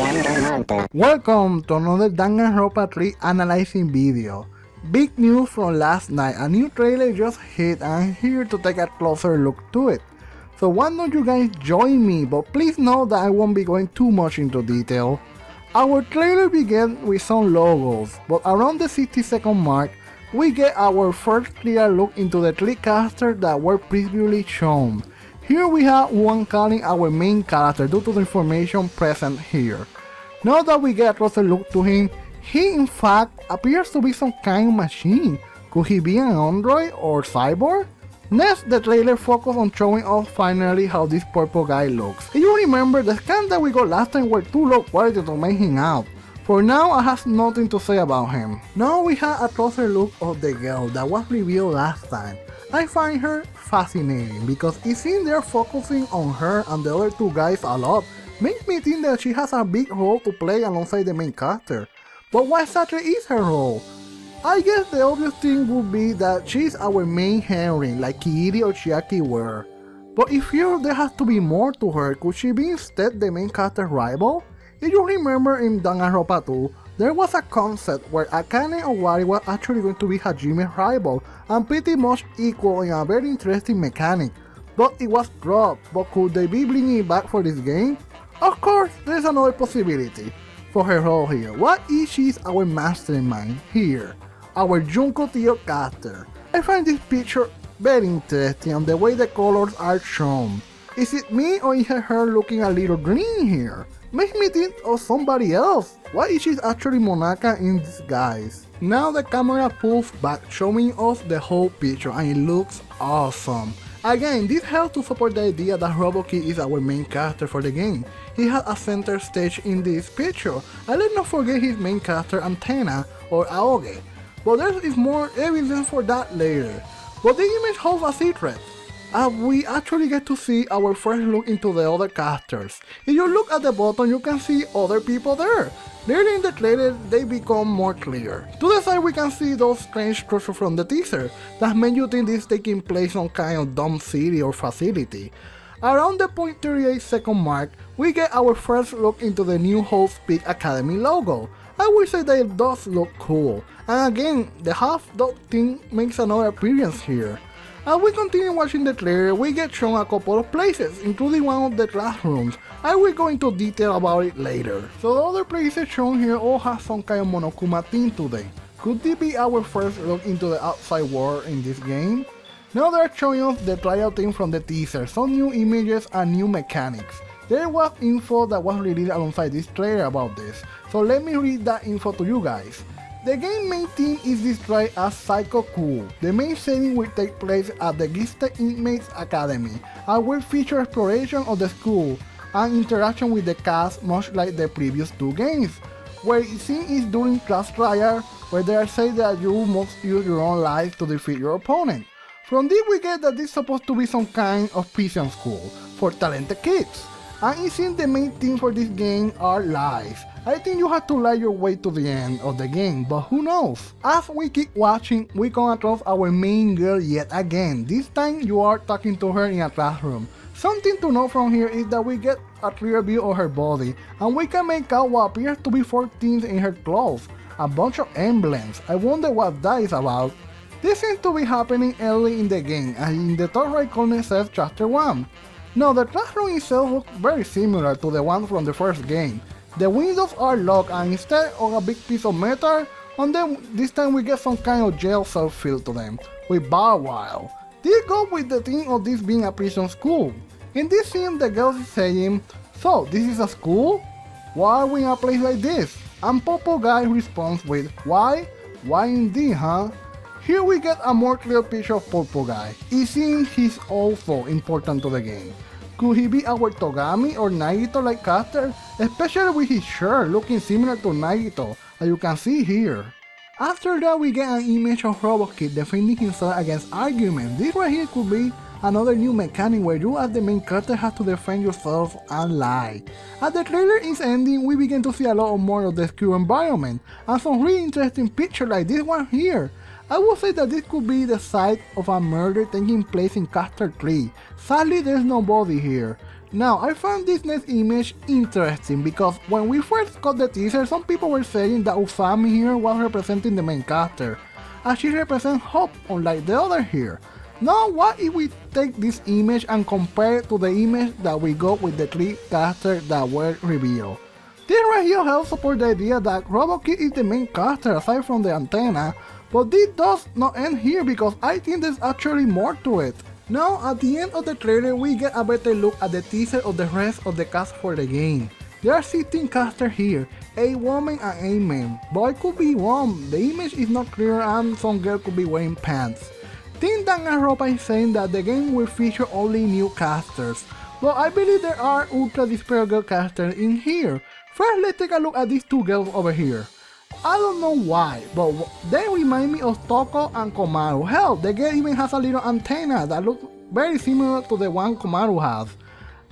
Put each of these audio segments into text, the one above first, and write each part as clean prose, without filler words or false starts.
DanganRonpa. Welcome to another DanganRonpa 3 analyzing video. Big news from last night, a new trailer just hit and I'm here to take a closer look to it. So why don't you guys join me, but please know that I won't be going too much into detail. Our trailer began with some logos, but around the 60-second mark, we get our first clear look into the three characters that were previously shown. Here we have one calling our main character due to the information present here. Now that we get a closer look to him, he in fact appears to be some kind of machine. Could he be an android or cyborg? Next, the trailer focused on showing us finally how this purple guy looks. If you remember, the scans that we got last time were too low quality to make him out. For now, I have nothing to say about him. Now we have a closer look of the girl that was revealed last time. I find her fascinating because it seems they're focusing on her and the other two guys a lot. Makes me think that she has a big role to play alongside the main character. But what exactly is her role? I guess the obvious thing would be that she's our main heroine like Kiiri or Chiaki were. But if here there has to be more to her, could she be instead the main character's rival? If you remember in DanganRonpa 2, there was a concept where Akane Owari was actually going to be Hajime's rival and pretty much equal in a very interesting mechanic, but it was dropped. But could they be bringing it back for this game? Of course, there is another possibility for her role here. What if she's our mastermind here, our Junko Tio character? I find this picture very interesting and the way the colors are shown. Is it me or is her looking a little green here? Makes me think of somebody else. What if she's actually Monaka in disguise? Now the camera pulls back, showing us the whole picture and it looks awesome. Again, this helps to support the idea that Robokid is our main character for the game. He has a center stage in this picture, and let's not forget his main character Antenna or Aoge. But there is more evidence for that later. But the image holds a secret. We actually get to see our first look into the other characters. If you look at the bottom, you can see other people there. Later in the trailer, they become more clear. To the side, we can see those strange structures from the teaser that make you think this is taking place on kind of dumb city or facility. Around the 0.38-second mark, we get our first look into the new Host Peak Academy logo. I will say that it does look cool. And again, the half-dog thing makes another appearance here. As we continue watching the trailer, we get shown a couple of places, including one of the classrooms. I will go into detail about it later. So the other places shown here all have some kind of Monokuma theme to them. Could this be our first look into the outside world in this game? Now they're showing us the trial thing from the teaser, some new images and new mechanics. There was info that was released alongside this trailer about this, so let me read that info to you guys. The game main theme is described as Psycho Cool. The main setting will take place at the Gifted Inmates Academy and will feature exploration of the school and interaction with the cast much like the previous two games, where the scene is during class trial where they are saying that you must use your own life to defeat your opponent. From this we get that this is supposed to be some kind of prison school for talented kids. And it seems the main theme for this game are lies. I think you have to lie your way to the end of the game, but who knows? As we keep watching, we come across our main girl yet again. This time you are talking to her in a classroom. Something to know from here is that we get a clear view of her body, and we can make out what appears to be 4 things in her clothes. A bunch of emblems. I wonder what that is about. This seems to be happening early in the game, and in the top right corner says Chapter 1. Now the classroom itself looks very similar to the one from the first game. The windows are locked and instead of a big piece of metal on them, this time we get some kind of jail cell feel to them, with barbed wire. This goes with the theme of this being a prison school. In this scene the girl is saying, "So this is a school? Why are we in a place like this?" And Popo Guy responds with, "Why? Why indeed, huh?" Here we get a more clear picture of Popo Guy. It seems he's also important to the game. Could he be our Togami or Nagito-like character? Especially with his shirt looking similar to Nagito, as you can see here. After that we get an image of Robokid defending himself against arguments. This right here could be another new mechanic where you as the main character have to defend yourself and lie. As the trailer is ending, we begin to see a lot more of the school environment and some really interesting pictures like this one here. I would say that this could be the site of a murder taking place in Caster 3. Sadly, there's nobody here. Now, I found this next image interesting because when we first got the teaser, some people were saying that Usami here was representing the main caster, as she represents Hope, unlike the other here. Now, what if we take this image and compare it to the image that we got with the 3 casters that were revealed? This right here helps support the idea that robokid is the main caster aside from the antenna, but this does not end here because I think there's actually more to it. Now, at the end of the trailer, we get a better look at the teaser of the rest of the cast for the game. There are 16 casters here, 8 women and 8 men, but I could be wrong, the image is not clear and some girl could be wearing pants. Team DanganRonpa is saying that the game will feature only new casters, but I believe there are ultra despair girl casters in here. First, let's take a look at these 2 girls over here. I don't know why, but they remind me of Toko and Komaru. Hell, the girl even has a little antenna that looks very similar to the one Komaru has.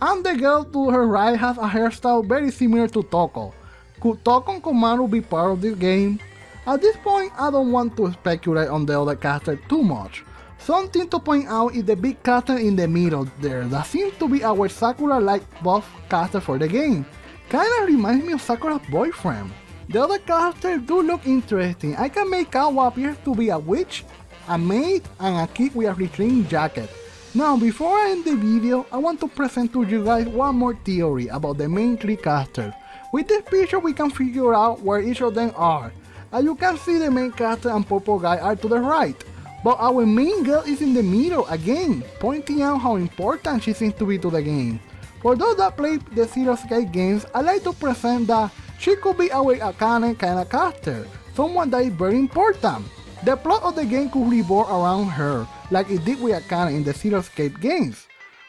And the girl to her right has a hairstyle very similar to Toko. Could Toko and Komaru be part of this game? At this point, I don't want to speculate on the other caster too much. Something to point out is the big caster in the middle there that seems to be our Sakura-like buff caster for the game. Kinda reminds me of Sakura's boyfriend. The other characters do look interesting. I can make out what appears to be a witch, a maid, and a kid with a retrieving jacket. Now, before I end the video, I want to present to you guys one more theory about the main 3 casters. With this picture, we can figure out where each of them are. As you can see, the main caster and purple guy are to the right, but our main girl is in the middle again, pointing out how important she seems to be to the game. For those that play the Zero Escape games, I like to present that she could be our Akane kinda caster, someone that is very important. The plot of the game could revolve around her, like it did with Akane in the Zero Escape games.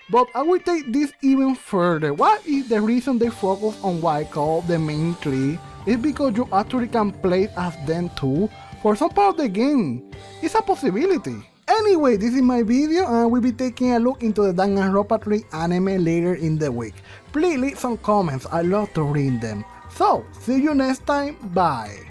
But I will take this even further. What if the reason they focus on what I call the main 3 is because you actually can play as them too for some part of the game? It's a possibility. Anyway, this is my video and we'll be taking a look into the DanganRonpa 3 anime later in the week. Please leave some comments, I love to read them. So, see you next time, bye!